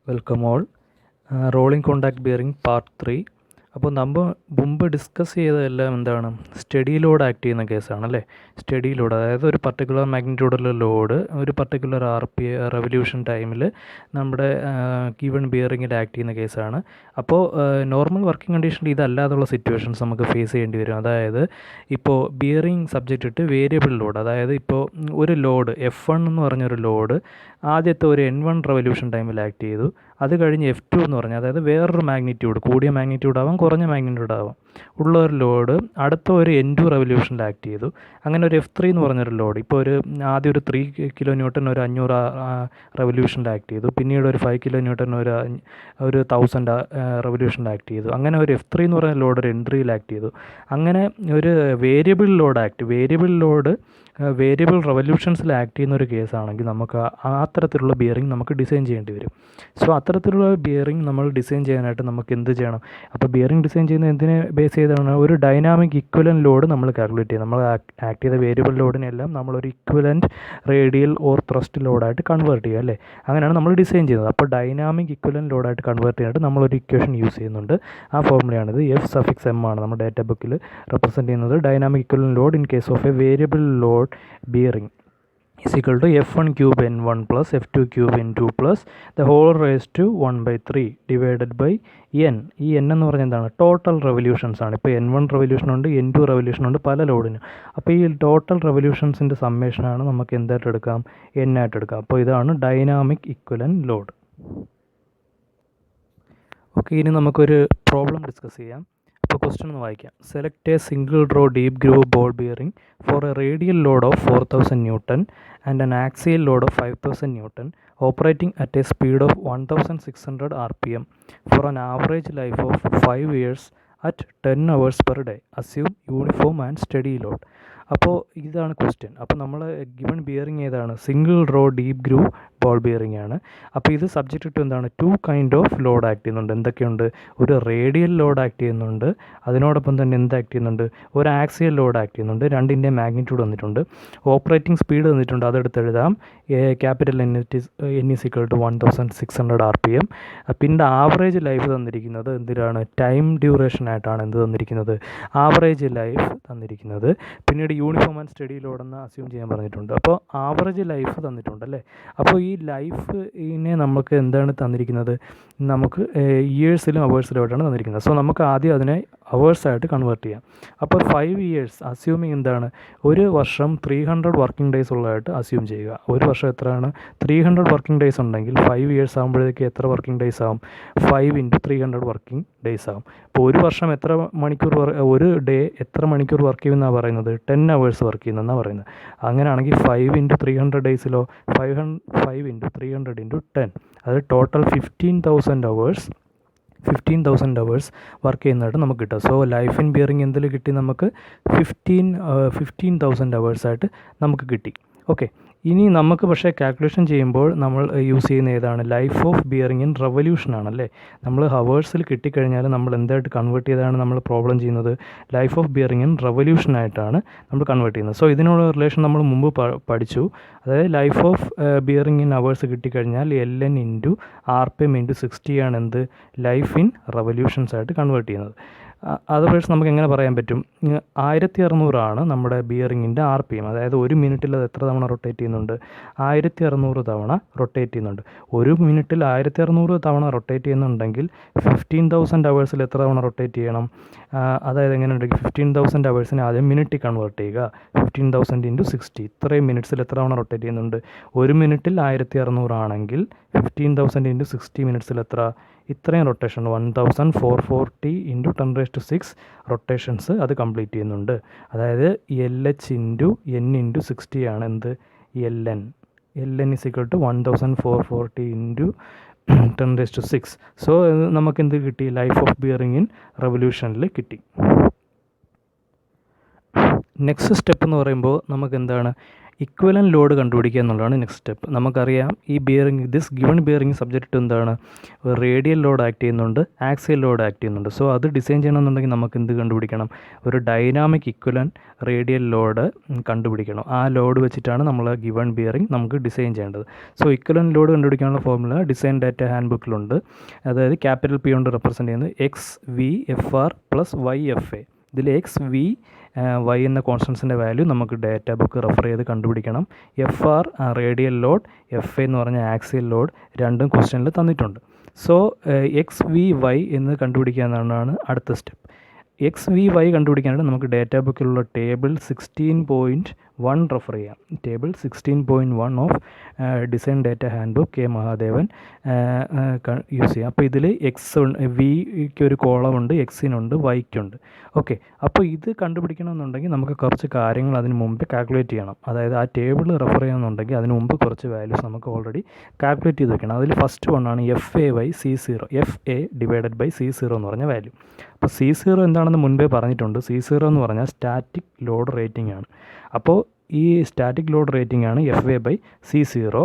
Welcome all. Rolling contact bearing part 3. അപ്പോൾ നമ്മൾ മുമ്പ് ഡിസ്കസ് ചെയ്തതെല്ലാം എന്താണ്, സ്റ്റഡി ലോഡ് ആക്ട് ചെയ്യുന്ന കേസാണ് അല്ലേ. സ്റ്റഡി ലോഡ്, അതായത് ഒരു പർട്ടിക്കുലർ മാഗ്നിറ്റ്യൂഡുള്ള ലോഡ് ഒരു പർട്ടിക്കുലർ റെവല്യൂഷൻ ടൈമിൽ നമ്മുടെ ഗിവൺ ബിയറിങ്ങിൽ ആക്ട് ചെയ്യുന്ന കേസാണ്. അപ്പോൾ നോർമൽ വർക്കിംഗ് കണ്ടീഷനിൽ ഇതല്ലാതുള്ള സിറ്റുവേഷൻസ് നമുക്ക് ഫേസ് ചെയ്യേണ്ടി വരും. അതായത് ഇപ്പോൾ ബിയറിംഗ് സബ്ജക്റ്റ് ഇട്ട് വേരിയബിൾ ലോഡ്, അതായത് ഇപ്പോൾ ഒരു ലോഡ് F1 എന്ന് പറഞ്ഞൊരു ലോഡ് ആദ്യത്തെ ഒരു N1 റെവല്യൂഷൻ ടൈമിൽ ആക്ട് ചെയ്തു. അത് കഴിഞ്ഞ് F2 എന്ന് പറഞ്ഞാൽ, അതായത് വേറൊരു മാഗ്നിറ്റ്യൂഡ്, കൂടിയ മാഗ്നിറ്റ്യൂഡ് ആവാം കുറഞ്ഞ മാഗ്നിറ്റ്യൂഡ് ആവാം, ഉള്ള ഒരു ലോഡ് അടുത്ത ഒരു N2 റെവല്യൂഷനിൽ ആക്ട് ചെയ്തു. അങ്ങനെ ഒരു F3 എന്ന് പറഞ്ഞൊരു ലോഡ് ഇപ്പോൾ ആദ്യം ഒരു 3 കിലോ ന്യൂട്ടൺ ഒരു 500 റെവല്യൂഷനിൽ ആക്ട് ചെയ്തു. പിന്നീട് ഒരു 5 കിലോ ന്യൂട്ടൺ ഒരു 1000 റെവല്യൂഷനിൽ ആക്ട് ചെയ്തു. അങ്ങനെ ഒരു F3 എന്ന് പറഞ്ഞ ലോഡ് ഒരു N3യിൽ ആക്ട് ചെയ്തു. അങ്ങനെ ഒരു വേരിയബിൾ ലോഡ് വേരിയബിൾ റെവല്യൂഷൻസിൽ ആക്ട് ചെയ്യുന്ന ഒരു കേസാണെങ്കിൽ നമുക്ക് അത്തരത്തിലുള്ള ബിയറിംഗ് നമുക്ക് ഡിസൈൻ ചെയ്യേണ്ടി വരും. സോ അത്തരത്തിലുള്ള ബിയറിംഗ് നമ്മൾ ഡിസൈൻ ചെയ്യാനായിട്ട് നമുക്ക് എന്ത് ചെയ്യണം? അപ്പോൾ ബിയറിംഗ് ഡിസൈൻ ചെയ്യുന്നത് എന്തിനെ ബേസ് ചെയ്താണ്? ഒരു ഡൈനാമിക് ഇക്വലൻറ്റ് ലോഡ് നമ്മൾ കാൽക്കുലേറ്റ് ചെയ്യും. നമ്മൾ ആക്ട് ചെയ്ത വേരിയബിൾ ലോഡിനെല്ലാം നമ്മളൊരു ഇക്വലൻറ്റ് റേഡിയൽ ഓർ ത്രസ്റ്റ് ലോഡായിട്ട് കൺവേർട്ട് ചെയ്യുക അല്ലേ. അങ്ങനെയാണ് നമ്മൾ ഡിസൈൻ ചെയ്യുന്നത്. അപ്പോൾ ഡൈനാമിക് ഇക്വലൻറ്റ് ലോഡായിട്ട് കൺവേർട്ട് ചെയ്യാനായിട്ട് നമ്മളൊരു ഇക്വേഷൻ യൂസ് ചെയ്യുന്നുണ്ട്. ആ ഫോർമുലയാണിത്. F(m) ആണ് നമ്മുടെ ഡേറ്റ ബുക്കിൽ റെപ്രസെൻറ്റ് ചെയ്യുന്നത്. Dynamic equivalent load in case of A variable load bearing is equal to F1 cube N1 plus F2 cube N2 plus the whole raised to 1/3 divided by N. ഈ N എന്ന് പറഞ്ഞാൽ എന്താണ്? Total revolutions ആണ്. ഇപ്പോൾ N1 revolution ഉണ്ട്, N2 revolution ഉണ്ട് പല ലോഡിന്. അപ്പോൾ ഈ ടോട്ടൽ റെവല്യൂഷൻസിൻ്റെ സമ്മേഷനാണ് നമുക്ക് എന്തായിട്ട് എടുക്കാം? N ആയിട്ട് എടുക്കാം. അപ്പോൾ ഇതാണ് ഡൈനാമിക് ഇക്വലൻറ്റ് ലോഡ്. ഓക്കെ, ഇനി നമുക്കൊരു പ്രോബ്ലം ഡിസ്കസ് ചെയ്യാം. അപ്പോൾ ക്വസ്റ്റ്യൻ ഒന്ന് വായിക്കാം. Select a single row deep groove ball bearing for a radial load of 4000 newton and an axial load of 5000 newton operating at a speed of 1600 rpm for an average life of 5 years at 10 hours per day. Assume uniform and steady load. അപ്പോൾ ഇതാണ് question. അപ്പോൾ നമ്മൾ given bearing ഏതാണ്? Single row deep groove ball bearing ആണ്. അപ്പോൾ ഇത് subject to എന്താണ്? 2 kind of load act ചെയ്യുന്നുണ്ട്. എന്തൊക്കെയുണ്ട്? ഒരു റേഡിയൽ ലോഡ് ആക്ട് ചെയ്യുന്നുണ്ട്, അതിനോടൊപ്പം തന്നെ എന്ത് ആക്ട് ചെയ്യുന്നുണ്ട്? ഒരു ആക്സിയൽ ലോഡ് ആക്ട് ചെയ്യുന്നുണ്ട്. രണ്ടിൻ്റെ മാഗ്നിറ്റ്യൂഡ് തന്നിട്ടുണ്ട്, ഓപ്പറേറ്റിംഗ് സ്പീഡ് തന്നിട്ടുണ്ട്, അതെടുത്ത് എഴുതാം. Capital N is equal to 1600 rpm. പിന്നെ ആവറേജ് ലൈഫ് തന്നിരിക്കുന്നത് എന്തിനാണ്? ടൈം ഡ്യൂറേഷൻ ആയിട്ടാണ് എന്ത് തന്നിരിക്കുന്നത്? ആവറേജ് ലൈഫ് തന്നിരിക്കുന്നത്. പിന്നീട് യൂണിഫോം ആൻഡ് സ്റ്റഡി ലോഡെന്ന് അസ്യൂം ചെയ്യാൻ പറഞ്ഞിട്ടുണ്ട്. അപ്പോൾ ആവറേജ് ലൈഫ് തന്നിട്ടുണ്ട് അല്ലേ. അപ്പോൾ ഈ ലൈഫിനെ നമുക്ക് എന്താണ് തന്നിരിക്കുന്നത്? നമുക്ക് ഇയേഴ്സിലും അവേഴ്സിലുമായിട്ടാണ് തന്നിരിക്കുന്നത്. സോ നമുക്ക് ആദ്യം അതിനെ അവേഴ്സായിട്ട് കൺവേർട്ട് ചെയ്യാം. അപ്പോൾ 5 years അസ്യൂമിങ് എന്താണ്? ഒരു വർഷം 300 വർക്കിംഗ് ഡേയ്സ് ഉള്ളതായിട്ട് അസ്യൂം ചെയ്യുക. ഒരു വർഷം എത്രയാണ്? 300 വർക്കിംഗ് ഡേയ്സ് ഉണ്ടെങ്കിൽ 5 years ആകുമ്പോഴേക്ക് എത്ര വർക്കിംഗ് ഡേയ്സ് ആകും? 5 × 300 വർക്കിംഗ് ഡേയ്സ് ആകും. അപ്പോൾ ഒരു വർഷം എത്ര മണിക്കൂർ ഒരു ഡേ എത്ര മണിക്കൂർ വർക്ക് ചെയ്യുമെന്നാണ് പറയുന്നത്? 10 hours വർക്ക് ചെയ്യുന്നതെന്നാണ് പറയുന്നത്. അങ്ങനെയാണെങ്കിൽ 5 × 300 ഡേയ്സിലോ 5 × 300 × 10, അത് ടോട്ടൽ 15,000 hours വർക്ക് ചെയ്യുന്നതായിട്ട് നമുക്ക് കിട്ടും. സോ ലൈഫ് ഇൻ ബിയറിംഗ് എന്തിൽ കിട്ടി? നമുക്ക് 15,000 hours ആയിട്ട് നമുക്ക് കിട്ടി. ഓക്കെ, ഇനി നമുക്ക് പക്ഷേ കാൽക്കുലേഷൻ ചെയ്യുമ്പോൾ നമ്മൾ യൂസ് ചെയ്യുന്ന ഏതാണ്? Life of bearing in revolution ആണല്ലേ. നമ്മൾ ഹവേഴ്സിൽ കിട്ടിക്കഴിഞ്ഞാൽ നമ്മൾ എന്തായിട്ട് കൺവേർട്ട് ചെയ്താണ് നമ്മൾ പ്രോബ്ലം ചെയ്യുന്നത്? Life of bearing in revolution ആയിട്ടാണ് നമ്മൾ കൺവേർട്ട് ചെയ്യുന്നത്. സോ ഇതിനുള്ള റിലേഷൻ നമ്മൾ മുമ്പ് പഠിച്ചു. അതായത് life of bearing in hours കിട്ടിക്കഴിഞ്ഞാൽ LN × rpm × 60 ആണ് എന്ത്? ലൈഫ് ഇൻ റെവല്യൂഷൻസ് ആയിട്ട് കൺവേർട്ട് ചെയ്യുന്നത്. അതേഴ്സ് നമുക്ക് എങ്ങനെ പറയാൻ പറ്റും? 1600 നമ്മുടെ ബിയറിങ്ങിൻ്റെ RPM. അതായത് ഒരു മിനിറ്റിൽ അത് എത്ര തവണ റൊട്ടേറ്റ് ചെയ്യുന്നുണ്ട്? 1600 തവണ റൊട്ടേറ്റ് ചെയ്യുന്നുണ്ട്. ഒരു മിനിറ്റിൽ 1600 തവണ റൊട്ടേറ്റ് ചെയ്യുന്നുണ്ടെങ്കിൽ 15,000 hours എത്ര തവണ റൊട്ടേറ്റ് ചെയ്യണം? അതായത് എങ്ങനെ ഉണ്ടെങ്കിൽ 15,000 hours ആദ്യം മിനിറ്റിൽ കൺവേർട്ട് ചെയ്യുക. 15,000 × 60, ഇത്രയും മിനിറ്റ്സിൽ എത്ര തവണ റൊട്ടേറ്റ് ചെയ്യുന്നുണ്ട്? ഒരു മിനിറ്റിൽ 1600 ആണെങ്കിൽ 15,000 × 60 മിനിറ്റ്സിൽ എത്ര? ഇത്രയും റൊട്ടേഷൻ 1440 × 10⁶ റൊട്ടേഷൻസ് അത് കംപ്ലീറ്റ് ചെയ്യുന്നുണ്ട്. അതായത് LH × N × 60 ആണ് എന്ത്? LN is equal to 1440 × 10⁶. So നമുക്ക് എന്ത് കിട്ടി? ലൈഫ് ഓഫ് ബിയറിംഗ് ഇൻ റെവല്യൂഷനിൽ കിട്ടി. നെക്സ്റ്റ് സ്റ്റെപ്പ് എന്ന് പറയുമ്പോൾ നമുക്ക് എന്താണ് ഇക്വലൻ ലോഡ് കണ്ടുപിടിക്കുക എന്നുള്ളതാണ് നെക്സ്റ്റ് സ്റ്റെപ്പ്. നമുക്കറിയാം ഈ bearing this given bearing subject എന്താണ് റേഡിയൽ ലോഡ് ആക്ട് ചെയ്യുന്നുണ്ട്, ആക്സിയൽ ലോഡ് ആക്ട് ചെയ്യുന്നുണ്ട്. സോ അത് ഡിസൈൻ ചെയ്യണമെന്നുണ്ടെങ്കിൽ നമുക്ക് എന്ത് കണ്ടുപിടിക്കണം, ഒരു ഡൈനാമിക് ഇക്വലൻ റേഡിയൽ ലോഡ് കണ്ടുപിടിക്കണം. ആ ലോഡ് വെച്ചിട്ടാണ് നമ്മൾ ഗിവൺ ബിയറിംഗ് നമുക്ക് ഡിസൈൻ ചെയ്യേണ്ടത്. സോ ഇക്വലൻ ലോഡ് കണ്ടുപിടിക്കാനുള്ള ഫോർമുല ഡിസൈൻ ഡാറ്റ ഹാൻഡ് ബുക്കിലുണ്ട്. അതായത് ക്യാപിറ്റൽ പി കൊണ്ട് റെപ്രസെൻറ്റ് ചെയ്യുന്നത് X V F R plus Y F A. ഇതിൽ എക്സ് വി വൈ എന്ന കോൺസ്റ്റൻസിൻ്റെ വാല്യൂ നമുക്ക് ഡാറ്റ ബുക്ക് റെഫർ ചെയ്ത് കണ്ടുപിടിക്കണം. F R radial load, F A എന്ന് പറഞ്ഞ ആക്സിയൽ ലോഡ്, രണ്ടും ക്വസ്റ്റ്യനിൽ തന്നിട്ടുണ്ട്. സോ എക്സ് വി വൈ എന്ന് കണ്ടുപിടിക്കുക എന്നാണ് അടുത്ത സ്റ്റെപ്പ്. എക്സ് വി വൈ കണ്ടുപിടിക്കാനായിട്ട് നമുക്ക് ഡാറ്റ ബുക്കിലുള്ള ടേബിൾ 16.1 റെഫർ ചെയ്യാം. Table 16.1 of design data hand book K Mahadevan use ചെയ്യാം. അപ്പോൾ ഇതിൽ എക്സ് വിക്ക് ഒരു കോളമുണ്ട്, എക്സിനുണ്ട്, വൈക്കുണ്ട്. ഓക്കെ, അപ്പോൾ ഇത് കണ്ടുപിടിക്കണമെന്നുണ്ടെങ്കിൽ നമുക്ക് കുറച്ച് കാര്യങ്ങൾ അതിന് മുമ്പ് കാൽക്കുലേറ്റ് ചെയ്യണം. അതായത് ആ ടേബിൾ റെഫർ ചെയ്യണമെന്നുണ്ടെങ്കിൽ അതിന് മുമ്പ് കുറച്ച് വാല്യൂസ് നമുക്ക് ഓൾറെഡി കാൽക്കുലേറ്റ് ചെയ്ത് വെക്കണം. അതിൽ ഫസ്റ്റ് വണ്ണാണ് F A by C zero, F A divided by C zero എന്ന് പറഞ്ഞ വാല്യൂ. അപ്പോൾ സി സീറോ എന്താണെന്ന് മുൻപേ പറഞ്ഞിട്ടുണ്ട്. സി സീറോ എന്ന് പറഞ്ഞാൽ സ്റ്റാറ്റിക് ലോഡ് റേറ്റിംഗ് ആണ്. അപ്പോൾ ഈ സ്റ്റാറ്റിക് ലോഡ് റേറ്റിംഗ് ആണ് F A by C zero.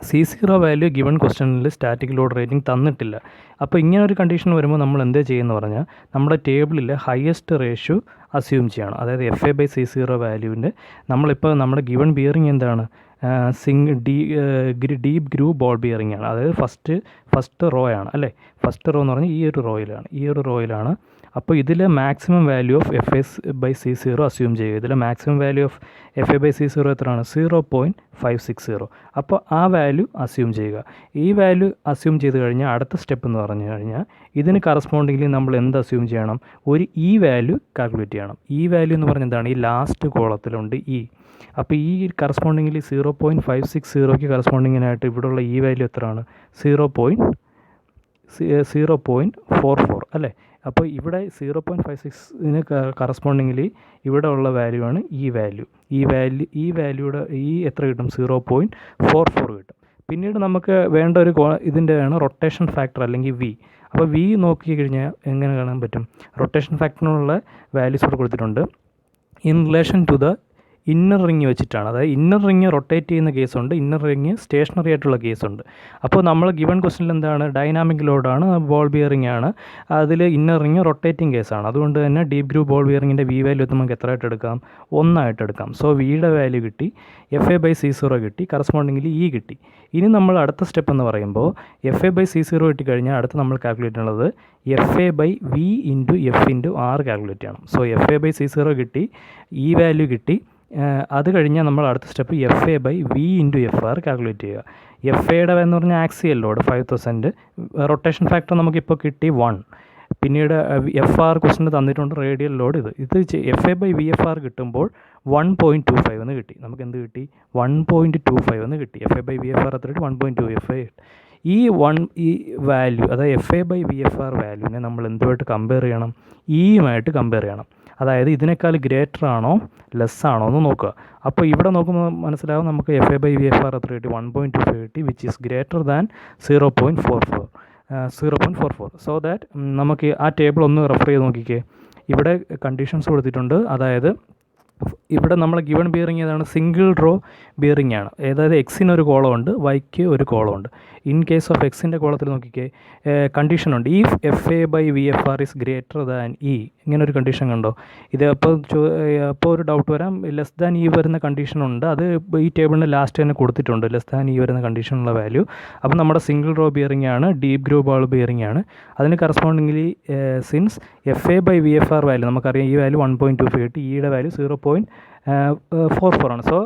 C zero value given ക്വസ്റ്റ്യനിൽ സ്റ്റാറ്റിക് ലോഡ് റേറ്റിംഗ് തന്നിട്ടില്ല. അപ്പോൾ ഇങ്ങനെ ഒരു കണ്ടീഷൻ വരുമ്പോൾ നമ്മൾ എന്താ ചെയ്യുമെന്ന് പറഞ്ഞാൽ നമ്മുടെ ടേബിളിൽ ഹയസ്റ്റ് റേഷ്യോ അസ്യൂം ചെയ്യണം. അതായത് F A by C zero വാല്യൂവിൻ്റെ നമ്മളിപ്പോൾ നമ്മുടെ ഗിവൺ ബിയറിംഗ് എന്താണ് ഡീപ്പ് ഗ്രൂവ് ബോൾ ബിയറിംഗ് ആണ്. അതായത് ഫസ്റ്റ് റോ ആണ് അല്ലേ. ഫസ്റ്റ് റോ എന്ന് പറഞ്ഞാൽ ഈ ഒരു റോയിലാണ്. അപ്പോൾ ഇതിൽ maximum value of F S by C zero assume ചെയ്യുക. ഇതിൽ maximum value of F A by C zero എത്രയാണ്? 0.560. അപ്പോൾ ആ വാല്യൂ അസ്യൂം ചെയ്യുക. ഈ വാല്യൂ അസ്യൂം ചെയ്ത് കഴിഞ്ഞാൽ അടുത്ത സ്റ്റെപ്പ് എന്ന് പറഞ്ഞു കഴിഞ്ഞാൽ ഇതിന് കറസ്പോണ്ടിങ്ങിൽ നമ്മൾ എന്ത് അസ്യൂം ചെയ്യണം? ഒരു ഇ വാല്യൂ കാൽക്കുലേറ്റ് ചെയ്യണം. ഇ വാല്യൂ എന്ന് പറഞ്ഞാൽ എന്താണ്? ഈ ലാസ്റ്റ് കോളത്തിലുണ്ട് ഇ. അപ്പോൾ ഈ കറസ്പോണ്ടിങ്ങിൽ 0.560ക്ക് കറസ്പോണ്ടിങ്ങിനായിട്ട് ഇവിടെയുള്ള ഇ വാല്യൂ എത്രയാണ്? 0.44 അല്ലേ. അപ്പോൾ ഇവിടെ 0.56ന് കറസ്പോണ്ടിങ്ങിൽ ഇവിടെ ഉള്ള വാല്യൂ ആണ് ഈ വാല്യൂ. ഈ വാല്യൂയുടെ എത്ര കിട്ടും? 0.44 കിട്ടും. പിന്നീട് നമുക്ക് വേണ്ട ഒരു ഇതിൻ്റെയാണ് റൊട്ടേഷൻ ഫാക്ടർ അല്ലെങ്കിൽ വി. അപ്പോൾ വി നോക്കി കഴിഞ്ഞാൽ എങ്ങനെ കാണാൻ പറ്റും? റൊട്ടേഷൻ ഫാക്ടറിനുള്ള വാല്യൂസ് ഇവിടെ കൊടുത്തിട്ടുണ്ട്. In relation to the inner ring വെച്ചിട്ടാണ്. അതായത് ഇന്നർ റിങ് റൊട്ടേറ്റ് ചെയ്യുന്ന കേസുണ്ട്, ഇന്നർ റിങ് സ്റ്റേഷനറി ആയിട്ടുള്ള കേസുണ്ട്. അപ്പോൾ നമ്മൾ ഗിവൺ ക്വസ്റ്റനിൽ എന്താണ്? ഡൈനാമിക് ലോഡാണ്, ബോൾ ബിയറിംഗ് ആണ്, അതിൽ ഇന്നർ റിങ് റൊട്ടേറ്റിംഗ് കേസാണ്. അതുകൊണ്ട് തന്നെ ഡീപ്പ് ഗ്രൂവ് ബോൾ ബിയറിങ്ങിൻ്റെ വി വാല്യൂ നമുക്ക് എത്ര ആയിട്ട് എടുക്കാം? 1 ആയിട്ട് എടുക്കാം. സോ വിയുടെ വാല്യൂ കിട്ടി, F A by C zero കിട്ടി, കറസ്പോണ്ടിങ്ങിൽ ഇ കിട്ടി. ഇനി നമ്മൾ അടുത്ത സ്റ്റെപ്പ് എന്ന് പറയുമ്പോൾ F A by C zero കിട്ടിക്കഴിഞ്ഞാൽ അടുത്ത് നമ്മൾ കാൽക്കുലേറ്റ് ചെയ്യുന്നത് F A by V into F into R calculate ചെയ്യണം. So F A by C zero കിട്ടി, ഇ വാല്യൂ കിട്ടി. അത് കഴിഞ്ഞാൽ നമ്മൾ അടുത്ത step F A by V into F R calculate ചെയ്യുക. എഫ് എയുടെ എന്ന് പറഞ്ഞാൽ ആക്സിയൽ ലോഡ് 5000, റൊട്ടേഷൻ ഫാക്ടർ നമുക്കിപ്പോൾ കിട്ടി 1. പിന്നീട് എഫ് ആർ ക്വസ്റ്റ്യൻ തന്നിട്ടുണ്ട് റേഡിയൽ ലോഡ്. ഇത് F A by V F R കിട്ടുമ്പോൾ 1.25 എന്ന് കിട്ടി. നമുക്ക് എന്ത് കിട്ടി? 1.25 എന്ന് കിട്ടി. F A by V F R എത്ര കിട്ടി? 1.25 കിട്ടി. ഈ വാല്യൂ, അതായത് F A by V F R വാല്യൂവിനെ നമ്മൾ എന്തുമായിട്ട് കമ്പയർ ചെയ്യണം? ഇയുമായിട്ട് കമ്പയർ ചെയ്യണം. അതായത് ഇതിനേക്കാൾ ഗ്രേറ്റർ ആണോ ലെസ് ആണോ എന്ന് നോക്കുക. അപ്പോൾ ഇവിടെ നോക്കുമ്പോൾ മനസ്സിലാവും നമുക്ക് F A by V F R എത്ര കിട്ടി? 1.25 കിട്ടി, which is greater than 0.44. So that നമുക്ക് ആ ടേബിൾ ഒന്ന് റെഫർ ചെയ്ത് നോക്കിക്കേ. ഇവിടെ കണ്ടീഷൻസ് കൊടുത്തിട്ടുണ്ട്. അതായത് ഇവിടെ നമ്മൾ ഗിവൺ ബിയറിംഗ് ഏതാണ്? സിംഗിൾ റോ ബിയറിംഗ് ആണ്. അതായത് എക്സിന് ഒരു കോളമുണ്ട്, വൈക്ക് ഒരു കോളമുണ്ട്. ഇൻ കേസ് ഓഫ് എക്സിൻ്റെ കോളത്തിൽ നോക്കിക്കേ കണ്ടീഷനുണ്ട്. ഈ F A by V F R is greater than E. ഇങ്ങനെ ഒരു കണ്ടീഷൻ കണ്ടോ? ഇത് അപ്പോൾ ഒരു ഡൗട്ട് വരാം, ലെസ് ദാൻ ഇ വരുന്ന കണ്ടീഷനുണ്ട്. അത് ഈ ടേബിളിൻ്റെ ലാസ്റ്റ് തന്നെ കൊടുത്തിട്ടുണ്ട്, ലെസ് ദാൻ ഇ വരുന്ന കണ്ടീഷനുള്ള വാല്യൂ. അപ്പോൾ നമ്മുടെ സിംഗിൾ റോ ബിയറിംഗ് ആണ്, ഡീപ്പ് ഗ്രൂവ് ബോൾ ബിയറിംഗ് ആണ്. അതിന് correspondingly since F A by V F R value നമുക്കറിയാം, ഈ വാല്യൂ 1.25 കിട്ടി, ഇയുടെ വാല്യൂ 0.44 ആണ്. So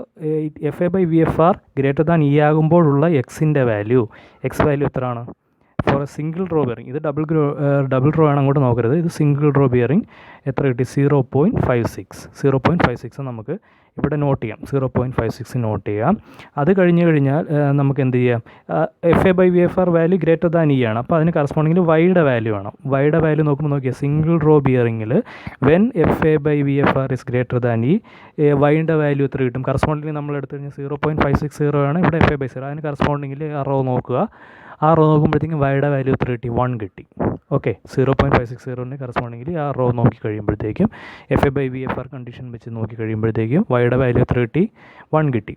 F A by V F R greater than e ആകുമ്പോഴുള്ള എക്സിൻ്റെ വാല്യൂ, എക്സ് വാല്യൂ എത്രയാണ്? For a single row bearing, ഇത് ഡബിൾ റോ ആണ്, അങ്ങോട്ട് നോക്കരുത്. ഇത് സിംഗിൾ റോ ബിയറിംഗ് എത്ര കിട്ടി? 0.56 നമുക്ക് ഇവിടെ നോട്ട് ചെയ്യാം. 0.56 നോട്ട് ചെയ്യാം. അത് കഴിഞ്ഞാൽ നമുക്ക് എന്ത് ചെയ്യാം? F A by V F R value greater than E ആണ്. അപ്പോൾ അതിന് കറസ്പോണ്ടിങ്ങിൽ വൈയുടെ വാല്യൂ വേണം. വൈയുടെ വാല്യൂ നോക്കുമ്പോൾ നോക്കിയാൽ സിംഗിൾ റോ ബിയറിംഗിൽ when F A by V F R is greater than e, വൈയുടെ വാല്യൂ എത്ര കിട്ടും? കറസ്പോണ്ടിങ്ങിൽ നമ്മൾ എടുത്തു കഴിഞ്ഞാൽ 0.560 ആണ്. ഇവിടെ എഫ് എ ബൈ 0, അതിന് കറസ്പോണ്ടിങ്ങിൽ ആ റോ നോക്കുക. ആ റോ നോക്കുമ്പോഴത്തേക്കും വൈയുടെ വാല്യൂ എത്ര കിട്ടി? 1 കിട്ടി. ഓക്കെ 0.560 കറസ്പോണ്ടിങ്ങിൽ ആ റോ നോക്കി കഴിയുമ്പോഴത്തേക്കും FA/VFR കണ്ടീഷൻ വെച്ച് നോക്കി കഴിയുമ്പോഴത്തേക്കും വൈയുടെ വാല്യൂ എത്ര കിട്ടി? 1 കിട്ടി.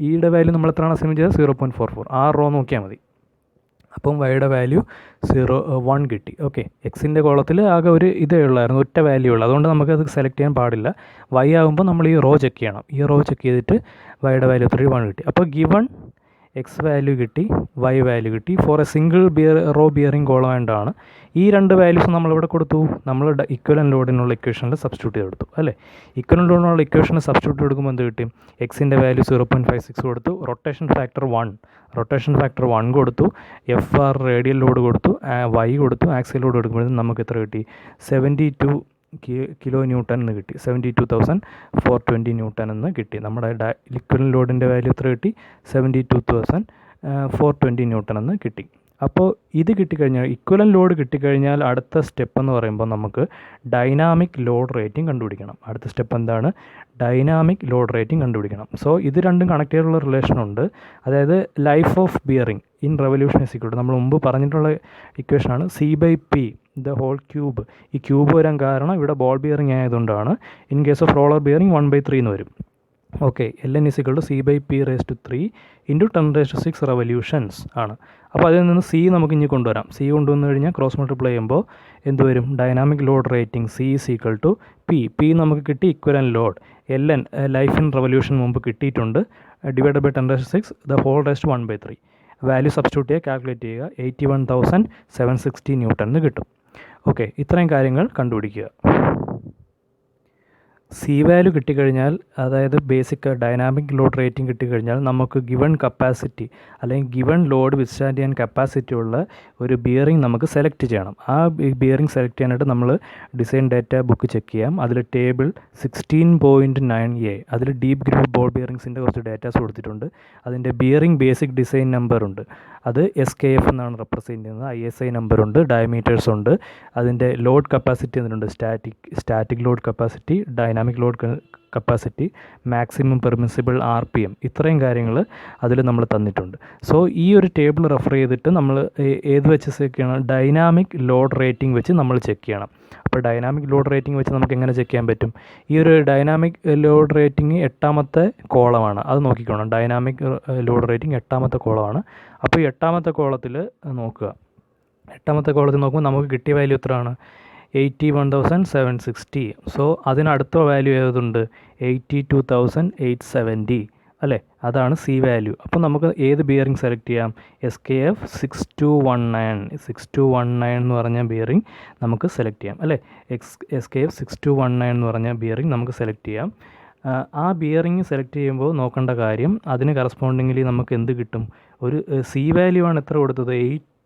ഈയുടെ വാല്യൂ നമ്മൾ എത്രയാണ് അസ്യൂം ചെയ്തത്? 0.44. ആ റോ നോക്കിയാൽ മതി. അപ്പം വൈയുടെ വാല്യൂ 1 കിട്ടി. ഓക്കെ, എക്സിൻ്റെ കോളത്തിൽ ആകെ ഒരു ഇതേ ഉള്ളായിരുന്നു, ഒറ്റ വാല്യൂ ഉള്ളൂ. അതുകൊണ്ട് നമുക്കത് സെലക്ട് ചെയ്യാൻ പാടില്ല. വൈ ആകുമ്പോൾ നമ്മൾ ഈ റോ ചെക്ക് ചെയ്യണം. ഈ റോ ചെക്ക് ചെയ്തിട്ട് വൈയുടെ വാല്യൂ 1 കിട്ടി. അപ്പോൾ ഗിവൺ എക്സ് വാല്യൂ കിട്ടി, വൈ വാല്യൂ കിട്ടി for a single row bearing column ആൻഡാണ്. ഈ രണ്ട് വാല്യൂസ് നമ്മളിവിടെ കൊടുത്തു. നമ്മൾ ഇക്വലൻ ലോഡിനുള്ള ഇക്വേഷനിൽ സബ്സ്റ്റിറ്റ്യൂട്ട് ചെയ്ത് കൊടുത്തു അല്ലേ. ഇക്വലൻ ലോഡിനുള്ള ഇക്വേഷനിൽ സബ്സ്റ്റിറ്റ്യൂട്ട് കൊടുക്കുമ്പോൾ എന്ത് കിട്ടി? എക്സിൻ്റെ വാല്യൂ 0.56 കൊടുത്തു, റൊട്ടേഷൻ ഫാക്ടർ 1 കൊടുത്തു, FR റേഡിയൽ ലോഡ് കൊടുത്തു, വൈ കൊടുത്തു, ആക്സിയൽ ലോഡ് കൊടുക്കുമ്പോഴത്തേക്കും നമുക്ക് എത്ര കിട്ടി? 72 കിലോ ന്യൂട്ടൺ എന്ന് കിട്ടി. 72,420 ന്യൂട്ടൺ എന്ന് കിട്ടി. നമ്മുടെ ലിക്വിഡ് ലോഡിൻ്റെ വാല്യൂ എത്ര കിട്ടി? 72,420 ന്യൂട്ടൺ എന്ന് കിട്ടി. അപ്പോൾ ഇത് കിട്ടിക്കഴിഞ്ഞാൽ, ഇക്വലൻ ലോഡ് കിട്ടിക്കഴിഞ്ഞാൽ അടുത്ത സ്റ്റെപ്പ് എന്ന് പറയുമ്പോൾ നമുക്ക് ഡൈനാമിക് ലോഡ് റേറ്റിംഗ് കണ്ടുപിടിക്കണം. അടുത്ത സ്റ്റെപ്പ് എന്താണ്? ഡൈനാമിക് ലോഡ് റേറ്റിംഗ് കണ്ടുപിടിക്കണം. സോ ഇത് രണ്ടും കണക്ട് ചെയ്തുള്ള റിലേഷൻ ഉണ്ട്. അതായത് life of bearing in revolution is equal to, നമ്മൾ മുമ്പ് പറഞ്ഞിട്ടുള്ള ഇക്വേഷനാണ് C/P ദ ഹോൾ ക്യൂബ്. ഈ ക്യൂബ് വരാൻ കാരണം ഇവിടെ ബോൾ ബിയറിംഗ് ആയതുകൊണ്ടാണ്. In case of roller bearing 1/3 എന്ന് വരും. Okay, Ln is equal to C/P⁻³ into 10⁶ revolutions ആണ്. അപ്പോൾ അതിൽ നിന്ന് C നമുക്ക് ഇനി കൊണ്ടുവരാം. C കൊണ്ടുവന്നു കഴിഞ്ഞാൽ ക്രോസ് മൾട്ടിപ്ലൈ ചെയ്യുമ്പോൾ എന്ത് വരും? Dynamic load rating C is equal to P നമുക്ക് കിട്ടി equivalent load. Ln life in revolution മുമ്പ് കിട്ടിയിട്ടുണ്ട്, ഡിവൈഡഡ് ബൈ 10⁶ ദ ഹോൾ റേസ്റ്റ് 1/3. വാല്യൂ സബ്സ്റ്റിറ്റ്യൂട്ട് ചെയ്യുക, കാൽക്കുലേറ്റ് ചെയ്യുക, 81,760 ന്യൂട്ടൺ എന്ന് കിട്ടും. ഓക്കെ, ഇത്രയും കാര്യങ്ങൾ കണ്ടുപിടിക്കുക. C വാല്യൂ കിട്ടിക്കഴിഞ്ഞാൽ, അതായത് ബേസിക് ഡൈനാമിക് ലോഡ് റേറ്റിംഗ് കിട്ടിക്കഴിഞ്ഞാൽ നമുക്ക് ഗിവൺ കപ്പാസിറ്റി അല്ലെങ്കിൽ ഗിവൺ ലോഡ് വിത്ത്സ്റ്റാൻഡ് ചെയ്യാൻ കപ്പാസിറ്റി ഉള്ള ഒരു ബിയറിംഗ് നമുക്ക് സെലക്ട് ചെയ്യണം. ആ ബിയറിംഗ് സെലക്ട് ചെയ്യാനായിട്ട് നമ്മൾ ഡിസൈൻ ഡാറ്റ ബുക്ക് ചെക്ക് ചെയ്യാം. അതിൽ ടേബിൾ 16.9A അതിൽ ഡീപ്പ് ഗ്രൂപ്പ് ബോൾ ബിയറിംഗ്സിൻ്റെ കുറച്ച് ഡാറ്റാസ് കൊടുത്തിട്ടുണ്ട്. അതിൻ്റെ ബിയറിംഗ് ബേസിക് ഡിസൈൻ നമ്പർ ഉണ്ട്, അത് SKF എന്നാണ് റെപ്രസെൻറ്റ് ചെയ്യുന്നത്. ISI നമ്പറുണ്ട്, ഡയമീറ്റേഴ്സ് ഉണ്ട്, അതിൻ്റെ ലോഡ് കപ്പാസിറ്റി എന്നിട്ടുണ്ട്, static load capacity, dynamic load capacity, maximum permissible RPM, ഇത്രയും കാര്യങ്ങൾ അതിൽ നമ്മൾ തന്നിട്ടുണ്ട്. സോ ഈ ഒരു ടേബിൾ റെഫർ ചെയ്തിട്ട് നമ്മൾ ഏത് വെച്ച് ചെക്ക് ചെയ്യണം? ഡൈനാമിക് ലോഡ് റേറ്റിംഗ് വെച്ച് നമ്മൾ ചെക്ക് ചെയ്യണം. അപ്പോൾ ഡൈനാമിക് ലോഡ് റേറ്റിംഗ് വെച്ച് നമുക്ക് എങ്ങനെ ചെക്ക് ചെയ്യാൻ പറ്റും? ഈ ഒരു ഡൈനാമിക് ലോഡ് റേറ്റിംഗ് 8ാമത്തെ കോളമാണ്, അത് നോക്കിക്കോണം. ഡൈനാമിക് ലോഡ് റേറ്റിംഗ് 8ാമത്തെ കോളമാണ്. അപ്പോൾ 8ാമത്തെ കോളത്തിൽ നോക്കുക. 8ാമത്തെ കോളത്തിൽ നോക്കുമ്പോൾ നമുക്ക് കിട്ടിയ വാല്യൂ എത്രയാണ്? 81,760. So അതിനടുത്ത value ഏതുണ്ട്? 82,870 അല്ലേ, അതാണ് C വാല്യൂ. അപ്പോൾ നമുക്ക് ഏത് ബിയറിംഗ് സെലക്ട് ചെയ്യാം? SKF 6219 എന്ന് പറഞ്ഞ ബിയറിംഗ് നമുക്ക് സെലക്ട് ചെയ്യാം അല്ലേ. SKF 6219 എന്ന് പറഞ്ഞ ബിയറിംഗ് നമുക്ക് സെലക്ട് ചെയ്യാം. ആ ബിയറിംഗ് സെലക്ട് ചെയ്യുമ്പോൾ നോക്കേണ്ട കാര്യം, അതിന് കറസ്പോണ്ടിങ്ങിലി നമുക്ക് എന്ത് കിട്ടും? ഒരു C വാല്യൂ ആണ് എത്ര കൊടുത്തത്?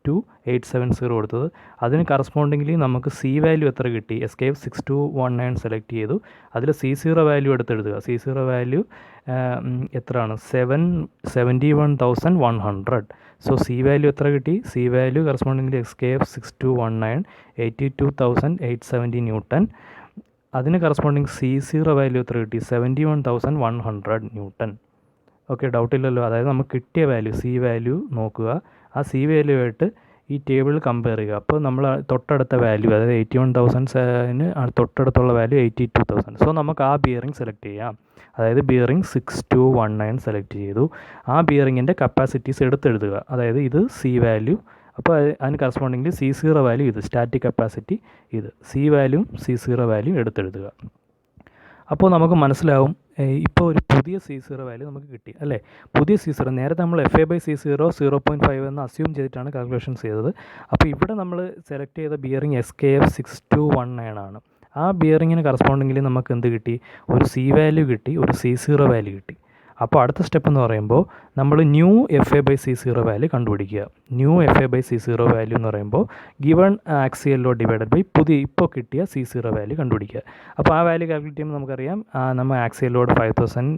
82,870 കൊടുത്തത്. അതിന് കറസ്പോണ്ടിങ്ങിലി നമുക്ക് C വാല്യൂ എത്ര കിട്ടി? SKF 6219 സെലക്ട് ചെയ്തു. അതിൽ C0 വാല്യൂ എടുത്തെഴുതുക. C0 വാല്യൂ എത്രയാണ്? 71,100. സോ C വാല്യൂ എത്ര കിട്ടി? C value കറസ്പോണ്ടിങ്ങിലി SKF 6219 82,870 newton. അതിന് കറസ്പോണ്ടിങ് C0 വാല്യൂ എത്ര കിട്ടി? 71,100 ന്യൂട്ടൺ. ഓക്കെ, ഡൗട്ടില്ലല്ലോ. അതായത് നമുക്ക് കിട്ടിയ വാല്യൂ C വാല്യൂ നോക്കുക. ആ C വാല്യൂ ആയിട്ട് ഈ ടേബിൾ കമ്പയർ ചെയ്യുക. അപ്പോൾ നമ്മൾ തൊട്ടടുത്ത വാല്യൂ, അതായത് 81,000 തൊട്ടടുത്തുള്ള വാല്യൂ 82,000. സോ നമുക്ക് ആ ബിയറിംഗ് സെലക്ട് ചെയ്യാം. അതായത് ബിയറിംഗ് 6219 സെലക്ട് ചെയ്തു. ആ ബിയറിങ്ങിൻ്റെ കപ്പാസിറ്റീസ് എടുത്തെഴുതുക. അതായത് ഇത് C വാല്യൂ, അപ്പോൾ അതിന് കറസ്പോണ്ടിങ്ങിൽ C0 വാല്യൂ ഇത്, സ്റ്റാറ്റിക് കപ്പാസിറ്റി ഇത്, C വാല്യൂവും C0 വാല്യൂ എടുത്തെഴുതുക. അപ്പോൾ നമുക്ക് മനസ്സിലാവും ഇപ്പോൾ ഒരു പുതിയ C0 വാല്യൂ നമുക്ക് കിട്ടി അല്ലേ. പുതിയ C0, നേരത്തെ നമ്മൾ FA/C0 0.5 എന്ന് അസ്യൂം ചെയ്തിട്ടാണ് കാൽക്കുലേഷൻസ് ചെയ്തത്. അപ്പോൾ ഇവിടെ നമ്മൾ സെലക്ട് ചെയ്ത ബിയറിംഗ് SKF 6219 ആണ്. ആ ബിയറിങ്ങിന് കറസ്പോണ്ടിങ്ങിൽ നമുക്ക് എന്ത് കിട്ടി? ഒരു C വാല്യൂ കിട്ടി, ഒരു C0 വാല്യൂ കിട്ടി. അപ്പോൾ അടുത്ത സ്റ്റെപ്പ് എന്ന് പറയുമ്പോൾ നമ്മൾ ന്യൂ FA/C0 വാല്യൂ കണ്ടുപിടിക്കുക. ന്യൂ FA/C0 വാല്യൂ എന്ന് പറയുമ്പോൾ given axial load divided by ഇപ്പോൾ കിട്ടിയ C0 വാല്യൂ കണ്ടുപിടിക്കുക. അപ്പോൾ ആ വാല്യൂ കാൽക്കുലേറ്റ് ചെയ്യുമ്പോൾ നമുക്കറിയാം, നമ്മൾ ആക്സിയൽ ലോഡ് 5,000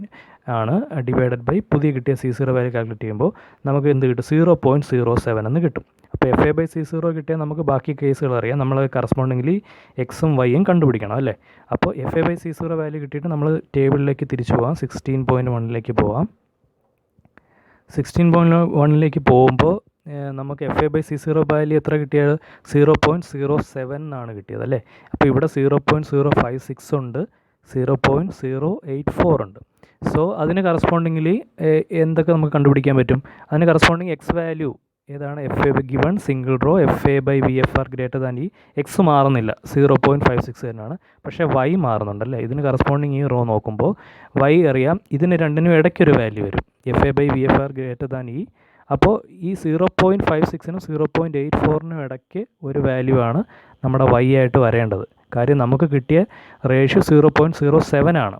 ആണ്, ഡിവൈഡഡ് ബൈ കിട്ടിയ C0 വാല്യൂ കാൽക്കുലേറ്റ് ചെയ്യുമ്പോൾ നമുക്ക് എന്ത് കിട്ടും? 0.07 എന്ന് കിട്ടും. അപ്പോൾ FA/C0 കിട്ടിയാൽ നമുക്ക് ബാക്കി കേസുകൾ അറിയാം. നമ്മൾ കറസ്പോണ്ടിങ്ങിലി എക്സും വൈയും കണ്ടുപിടിക്കണം അല്ലേ. അപ്പോൾ FA/C0 വാല്യൂ കിട്ടിയിട്ട് നമ്മൾ ടേബിളിലേക്ക് തിരിച്ചു പോകാം. 16.1 പോകാം. 16.1 പോകുമ്പോൾ നമുക്ക് FA/C0 വാല്യൂ എത്ര കിട്ടിയത്? 0.07 എന്നാണ് കിട്ടിയത് അല്ലേ. അപ്പോൾ ഇവിടെ 0.056 ഉണ്ട്, 0.084 ഉണ്ട്. സോ അതിന് കറസ്പോണ്ടിങ്ങിലി എന്തൊക്കെ നമുക്ക് കണ്ടുപിടിക്കാൻ പറ്റും? അതിന് കറസ്പോണ്ടിങ് എക്സ് വാല്യൂ ഏതാണ്? FA given single raw FA/VFR greater than ഈ എക്സ് മാറുന്നില്ല, 0.56 തന്നെയാണ്. പക്ഷേ Y മാറുന്നുണ്ടല്ലേ. ഇതിന് കറസ്പോണ്ടിങ് ഈ റോ നോക്കുമ്പോൾ Y അറിയാം, ഇതിന് രണ്ടിനും ഇടയ്ക്കൊരു വാല്യൂ വരും, FA/VFR ഗ്രേറ്റർ ദാൻ ഈ. അപ്പോൾ ഈ 0.56നും 0.84നും ഇടയ്ക്ക് ഒരു വാല്യൂ ആണ് നമ്മുടെ Y ആയിട്ട് വരേണ്ടത്. കാര്യം നമുക്ക് കിട്ടിയ റേഷ്യോ 0.07 ആണ്.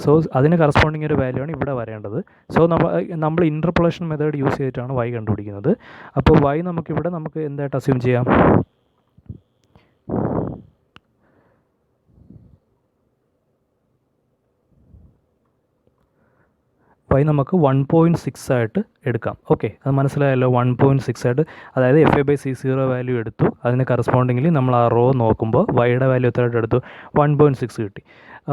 സോ അതിന് കറസ്പോണ്ടിങ് ഒരു വാല്യൂ ആണ് ഇവിടെ വരേണ്ടത്. സോ നമ്മൾ ഇൻ്റർപോളേഷൻ മെത്തേഡ് യൂസ് ചെയ്തിട്ടാണ് Y കണ്ടുപിടിക്കുന്നത്. അപ്പോൾ Y നമുക്കിവിടെ നമുക്ക് എന്തായിട്ട് അസ്യൂം ചെയ്യാം? Y നമുക്ക് 1.6 ആയിട്ട് എടുക്കാം. ഓക്കെ, അത് മനസ്സിലായല്ലോ. 1.6 ആയിട്ട്, അതായത് FA/C0 വാല്യൂ എടുത്തു, അതിന് കറസ്പോണ്ടിങ്ങിൽ നമ്മൾ ആ റോ നോക്കുമ്പോൾ Yയുടെ വാല്യൂ എത്രയായിട്ട് എടുത്തു? 1.6 കിട്ടി.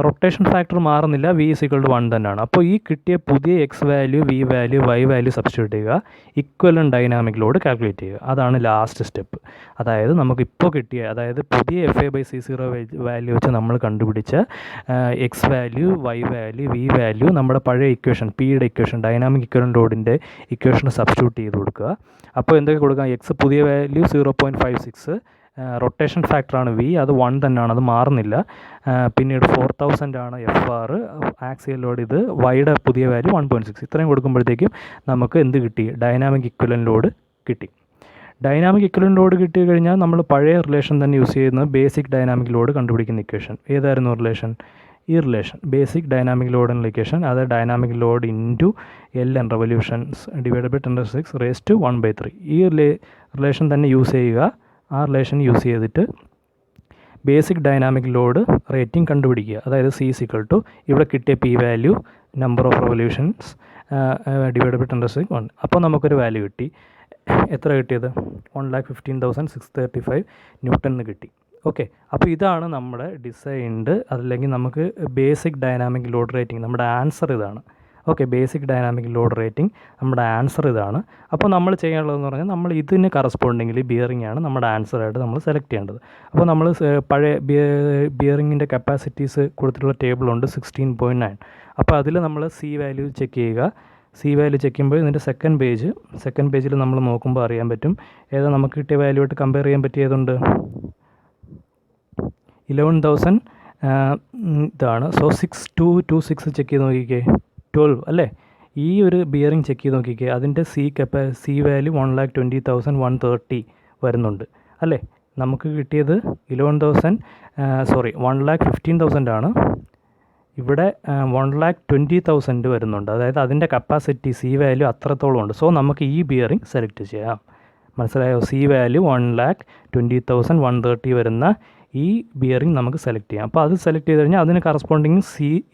റൊട്ടേഷൻ ഫാക്ടർ മാറുന്നില്ല, V = 1 തന്നെയാണ്. അപ്പോൾ ഈ കിട്ടിയ പുതിയ X value, V value, Y value substitute ചെയ്യുക, ഇക്വലൻ്റ് ഡൈനാമിക് ലോഡ് കാൽക്കുലേറ്റ് ചെയ്യുക. അതാണ് ലാസ്റ്റ് സ്റ്റെപ്പ്. അതായത് നമുക്കിപ്പോൾ കിട്ടിയ, അതായത് പുതിയ FA/C0 വാല്യൂ വെച്ച് നമ്മൾ കണ്ടുപിടിച്ച X value, Y value, V value നമ്മുടെ പഴയ ഇക്വേഷൻ, പിയുടെ ഇക്വേഷൻ, ഡൈനാമിക് ഇക്വലൻ്റ് ലോഡിൻ്റെ ഇക്വേഷന് സബ്സ്റ്റിറ്റ്യൂട്ട് ചെയ്ത് കൊടുക്കുക. അപ്പോൾ എന്തൊക്കെ കൊടുക്കാം? എക്സ് പുതിയ വാല്യൂ 0.56, റൊട്ടേഷൻ ഫാക്ടറാണ് V, അത് 1 തന്നെയാണ്, അത് മാറുന്നില്ല. പിന്നീട് 4000 ആണ് FR, ആക്സിയൽ ലോഡ് ഇത്, Yയുടെ പുതിയ വാല്യൂ 1.6. ഇത്രയും കൊടുക്കുമ്പോഴത്തേക്കും നമുക്ക് എന്ത് കിട്ടി? ഡൈനാമിക് ഇക്വലൻ്റ് ലോഡ് കിട്ടി. ഡൈനാമിക് ഇക്വലൻ്റ് ലോഡ് കിട്ടിക്കഴിഞ്ഞാൽ നമ്മൾ പഴയ റിലേഷൻ തന്നെ യൂസ് ചെയ്യുന്നത് ബേസിക് ഡൈനാമിക് ലോഡ് കണ്ടുപിടിക്കുന്ന ഇക്വേഷൻ. ഏതായിരുന്നു റിലേഷൻ? ഈ റിലേഷൻ, ബേസിക് ഡൈനാമിക് ലോഡ് എന്നുള്ള ഇക്വേഷൻ, അത് dynamic load into LN revolutions divide by 10⁻⁶⁻⁴. ഈ റിലേഷൻ തന്നെ യൂസ് ചെയ്യുക. ആ റിലേഷൻ യൂസ് ചെയ്തിട്ട് ബേസിക് ഡൈനാമിക് ലോഡ് റേറ്റിംഗ് കണ്ടുപിടിക്കുക. അതായത് C = ഇവിടെ കിട്ടിയ P value, number of revolutions divide by 10⁻⁴. അപ്പോൾ നമുക്കൊരു വാല്യൂ കിട്ടി. എത്ര കിട്ടിയത്? 1,15,635 ന്യൂട്ടൺ എന്ന് കിട്ടി. ഓക്കെ, അപ്പോൾ ഇതാണ് നമ്മുടെ ഡിസൈൻഡ്, അതല്ലെങ്കിൽ നമുക്ക് ബേസിക് ഡൈനാമിക് ലോഡ് റേറ്റിംഗ്, നമ്മുടെ ആൻസർ ഇതാണ്. Okay, basic dynamic load rating നമ്മുടെ ആൻസർ ഇതാണ്. അപ്പോൾ നമ്മൾ ചെയ്യാനുള്ളതെന്ന് പറഞ്ഞാൽ നമ്മൾ ഇതിന് കറസ്പോണ്ടിങ്ങിൽ ബിയറിംഗ് ആണ് നമ്മുടെ ആൻസറായിട്ട് നമ്മൾ സെലക്ട് ചെയ്യേണ്ടത്. അപ്പോൾ നമ്മൾ പഴയ ബിയറിങ്ങിൻ്റെ കപ്പാസിറ്റീസ് കൊടുത്തിട്ടുള്ള ടേബിളുണ്ട് 16.9. അപ്പോൾ അതിൽ നമ്മൾ C വാല്യൂ ചെക്ക് ചെയ്യുക. C വാല്യൂ ചെക്ക് ചെയ്യുമ്പോൾ ഇതിൻ്റെ സെക്കൻഡ് പേജിൽ നമ്മൾ നോക്കുമ്പോൾ അറിയാൻ പറ്റും ഏതാ നമുക്ക് കിട്ടിയ വാല്യൂ ആയിട്ട് കമ്പയർ ചെയ്യാൻ പറ്റിയതുണ്ട്. 11,000 ഇതാണ്. സോ 6226 ചെക്ക് ചെയ്ത് നോക്കിക്കേ, 12 അല്ലേ. ഈ ഒരു ബിയറിംഗ് ചെക്ക് ചെയ്ത് നോക്കിക്കേ, അതിൻ്റെ C വാല്യൂ 1,20,130 വരുന്നുണ്ട് അല്ലേ. നമുക്ക് കിട്ടിയത് 1,15,000 ആണ്. ഇവിടെ 1,20,000 വരുന്നുണ്ട്. അതായത് അതിൻ്റെ കപ്പാസിറ്റി C വാല്യൂ അത്രത്തോളം ഉണ്ട്. സോ നമുക്ക് ഈ ബിയറിംഗ് സെലക്ട് ചെയ്യാം. മനസ്സിലായോ? C വാല്യൂ 1,20,130 വരുന്ന ഈ ബിയറിംഗ് നമുക്ക് സെലക്ട് ചെയ്യാം. അപ്പോൾ അത് സെലക്ട് ചെയ്ത് കഴിഞ്ഞാൽ അതിന് കറസ്പോണ്ടിങ്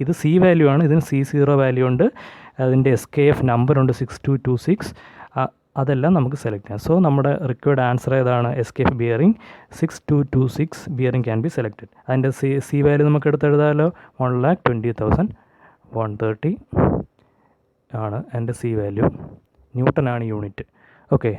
ഇത് C വാല്യൂ ആണ്, ഇതിന് C0 വാല്യൂ ഉണ്ട്, അതിൻ്റെ SKF നമ്പറുണ്ട് 6226, അതെല്ലാം നമുക്ക് സെലക്ട് ചെയ്യാം. സോ നമ്മുടെ റിക്വയർഡ് ആൻസർ ഏതാണ്? SKF bearing 6226 bearing can be selected. അതിൻ്റെ C വാല്യൂ നമുക്ക് എടുത്തെഴുതാമല്ലോ, 1,20,130 ആണ് എൻ്റെ C വാല്യൂ. ന്യൂട്ടൺ ആണ് യൂണിറ്റ്. ഓക്കെ.